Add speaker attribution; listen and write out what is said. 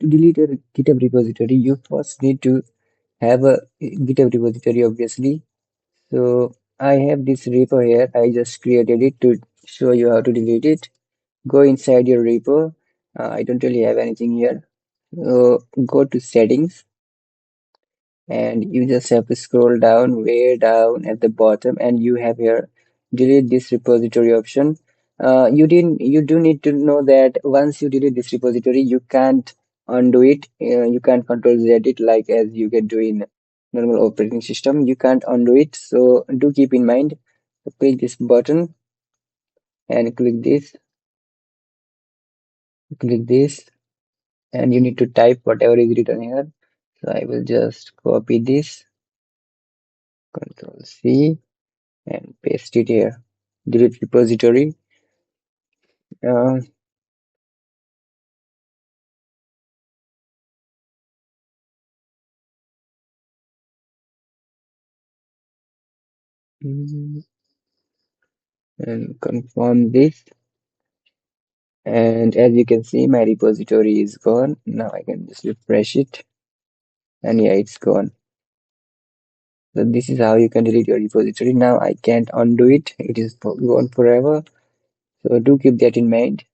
Speaker 1: To delete a GitHub repository, you first need to have a GitHub repository, obviously. So I have this repo here. I just created it to show you how to delete it. Go inside your repo. I don't really have anything here. So go to settings, and you just have to scroll down way down at the bottom, and you have here delete this repository option. You do need to know that once you delete this repository, you can't undo it. You can't control Z it like as you can do in normal operating system. You can't undo it, so do keep in mind. So click this button and click this, and you need to type whatever is written here. So I will just copy this, Control C, and paste it here. Delete repository. Uh, and confirm this. And as you can see, my repository is gone. Now I can just refresh it, and yeah, it's gone. So this is how you can delete your repository. Now I can't undo it. It is gone forever. So do keep that in mind.